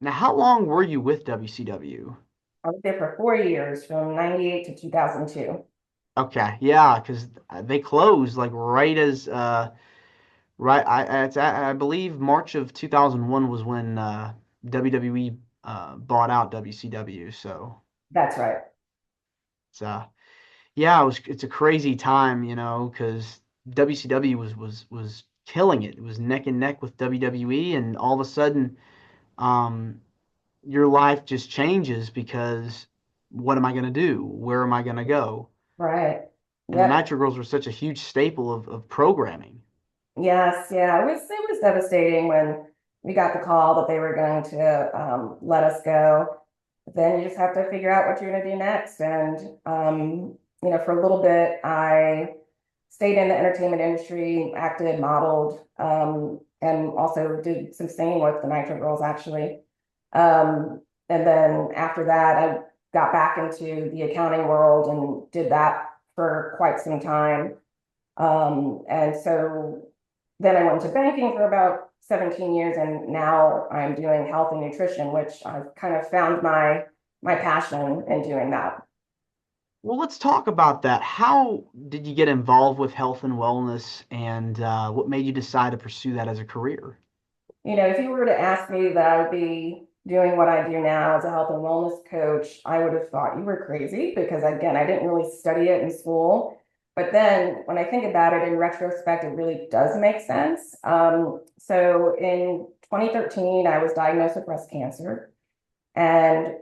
Now, how long were you with WCW? I was there for 4 years, from 98 to 2002. Okay, yeah, because they closed like right as right. I believe March of 2001 was when WWE bought out WCW. So That's right. it's yeah, it's a crazy time, because WCW was killing it. It was neck and neck with WWE, and all of a sudden, um, your life just changes because what am I going to do? Where am I going to go? Right. And the Yep. Nitro Girls were such a huge staple of programming. Yes. Yeah. It was devastating when we got the call that they were going to let us go. But then you just have to figure out what you're going to do next. And for a little bit, I stayed in the entertainment industry, acted, modeled, and also did some singing with the Nitro Girls, actually. And then after that, I got back into the accounting world and did that for quite some time. And so then I went to banking for about 17 years, and now I'm doing health and nutrition, which I've kind of found my passion in doing that. Well, let's talk about that. How did you get involved with health and wellness, and what made you decide to pursue that as a career? If you were to ask me that I would be doing what I do now as a health and wellness coach, I would have thought you were crazy because, again, I didn't really study it in school. But then when I think about it in retrospect, it really does make sense. So in 2013, I was diagnosed with breast cancer. And,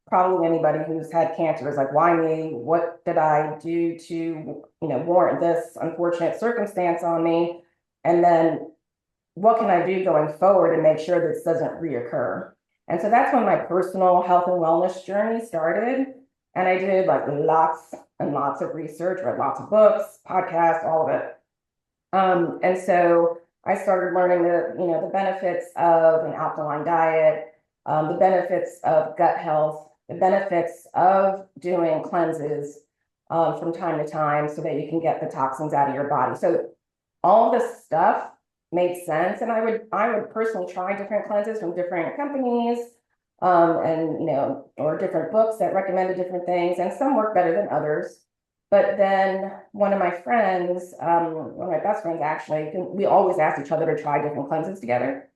probably anybody who's had cancer is like, why me? What did I do to, warrant this unfortunate circumstance on me? And then what can I do going forward to make sure this doesn't reoccur? And so that's when my personal health and wellness journey started. And I did like lots and lots of research, read lots of books, podcasts, all of it. And so I started learning the benefits of an alkaline diet, the benefits of gut health, the benefits of doing cleanses from time to time so that you can get the toxins out of your body. So all this stuff made sense. And I would personally try different cleanses from different companies, and or different books that recommended different things, and some work better than others. But then one of my friends, one of my best friends actually, we always asked each other to try different cleanses together.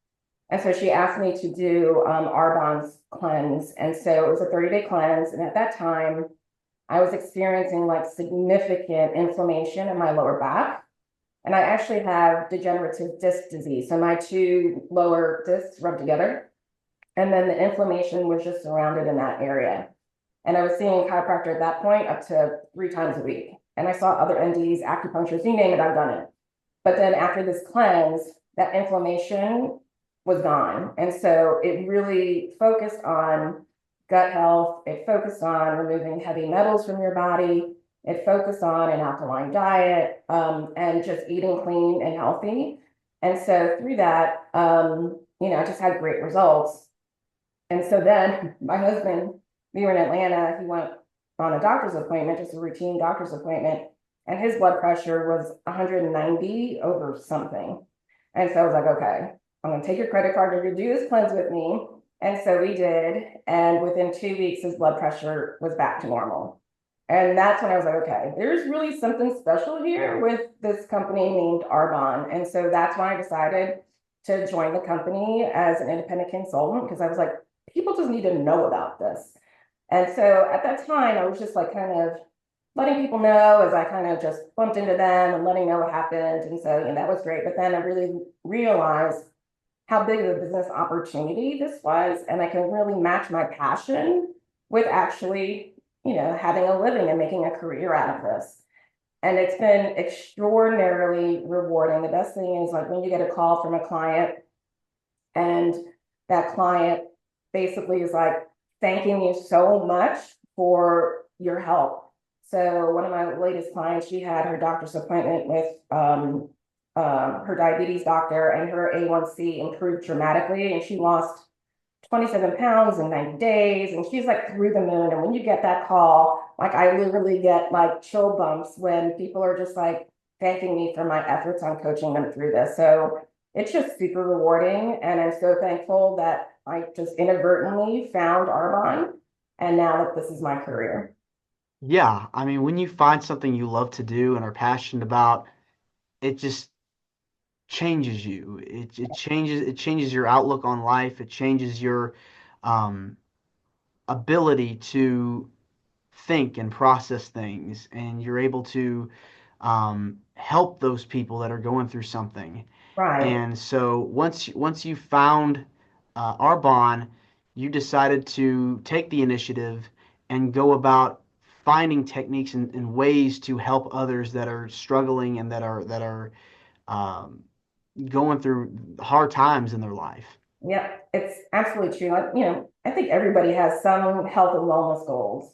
And so she asked me to do Arbonne's cleanse. And so it was a 30-day cleanse. And at that time, I was experiencing like significant inflammation in my lower back. And I actually have degenerative disc disease. So my two lower discs rubbed together. And then the inflammation was just surrounded in that area. And I was seeing a chiropractor at that point up to 3 times a week. And I saw other NDs, acupuncturists, you name it, I've done it. But then after this cleanse, that inflammation was gone. And so it really focused on gut health. It focused on removing heavy metals from your body. It focused on an alkaline diet, and just eating clean and healthy. And so through that, I just had great results. And so then my husband, we were in Atlanta, he went on a doctor's appointment, just a routine doctor's appointment, and his blood pressure was 190 over something. And so I was like, okay, I'm gonna take your credit card, you're gonna do this cleanse with me. And so we did. And within 2 weeks, his blood pressure was back to normal. And that's when I was like, okay, there's really something special here with this company named Arbonne. And so that's when I decided to join the company as an independent consultant, because I was like, people just need to know about this. And so at that time, I was just like kind of letting people know as I kind of just bumped into them and letting know what happened. And so, that was great. But then I really realized how big of a business opportunity this was. And I can really match my passion with actually, having a living and making a career out of this. And it's been extraordinarily rewarding. The best thing is like when you get a call from a client and that client basically is like thanking you so much for your help. So one of my latest clients, she had her doctor's appointment with her diabetes doctor, and her A1C improved dramatically, and she lost 27 pounds in 90 days. And she's like through the moon. And when you get that call, like I literally get like chill bumps when people are just like thanking me for my efforts on coaching them through this. So it's just super rewarding. And I'm so thankful that I just inadvertently found Arbonne. And now that this is my career. Yeah, I mean, when you find something you love to do and are passionate about, it just changes you. It changes your outlook on life. It changes your um, ability to think and process things, and you're able to help those people that are going through something. Right. And so once you found Arbonne, you decided to take the initiative and go about finding techniques and ways to help others that are struggling and that are um, going through hard times in their life. Yep. It's absolutely true. Like, I think everybody has some health and wellness goals.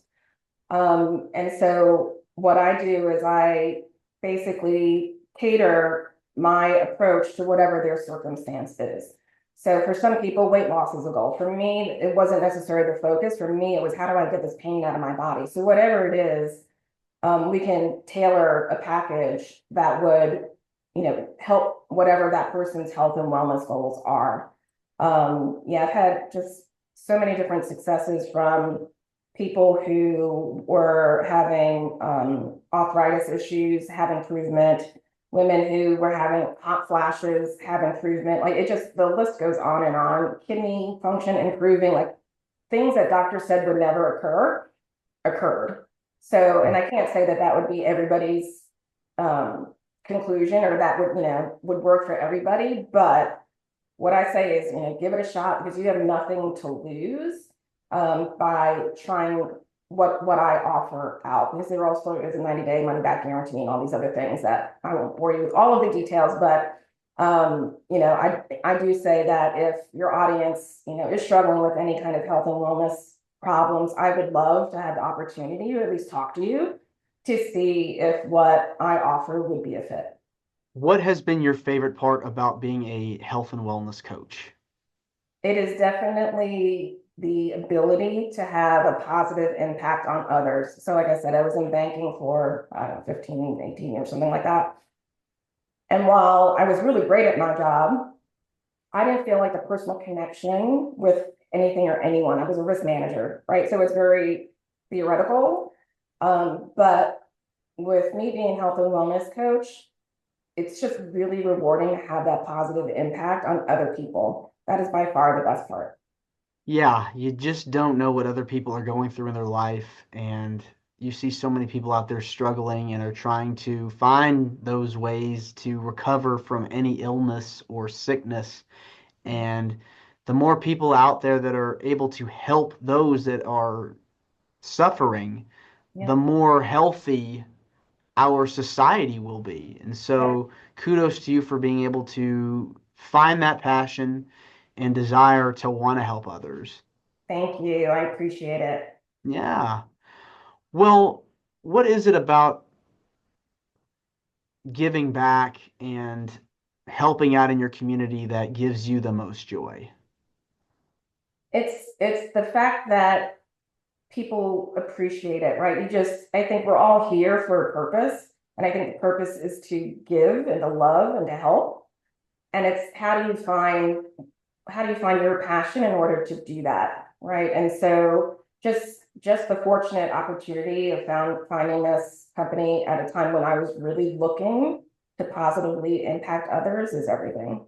And so what I do is I basically cater my approach to whatever their circumstance is. So for some people, weight loss is a goal. For me, it wasn't necessarily the focus. For me, it was how do I get this pain out of my body? So whatever it is, we can tailor a package that would, help whatever that person's health and wellness goals are. Yeah, I've had just so many different successes from people who were having arthritis issues, have improvement, women who were having hot flashes, have improvement. Like it just, the list goes on and on. Kidney function improving, like things that doctors said would never occur, occurred. So, and I can't say that that would be everybody's um, conclusion or that would, would work for everybody. But what I say is, give it a shot because you have nothing to lose by trying what I offer out. Because there also is a 90-day money back guarantee and all these other things that I won't bore you with all of the details. But I do say that if your audience, is struggling with any kind of health and wellness problems, I would love to have the opportunity to at least talk to you to see if what I offer would be a fit. What has been your favorite part about being a health and wellness coach? It is definitely the ability to have a positive impact on others. So like I said, I was in banking for, I don't know, 15, 18 years, something like that. And while I was really great at my job, I didn't feel like the personal connection with anything or anyone. I was a risk manager, right? So it's very theoretical. But with me being health and wellness coach, it's just really rewarding to have that positive impact on other people. That is by far the best part. Yeah, you just don't know what other people are going through in their life, and you see so many people out there struggling and are trying to find those ways to recover from any illness or sickness. And the more people out there that are able to help those that are suffering, the Yeah. more healthy our society will be. And Yeah. so kudos to you for being able to find that passion and desire to want to help others. Thank you. I appreciate it. Yeah. Well, what is it about giving back and helping out in your community that gives you the most joy? It's the fact that people appreciate it, right? I think we're all here for a purpose. And I think the purpose is to give and to love and to help. And it's how do you find your passion in order to do that, right? And so just the fortunate opportunity of finding this company at a time when I was really looking to positively impact others is everything.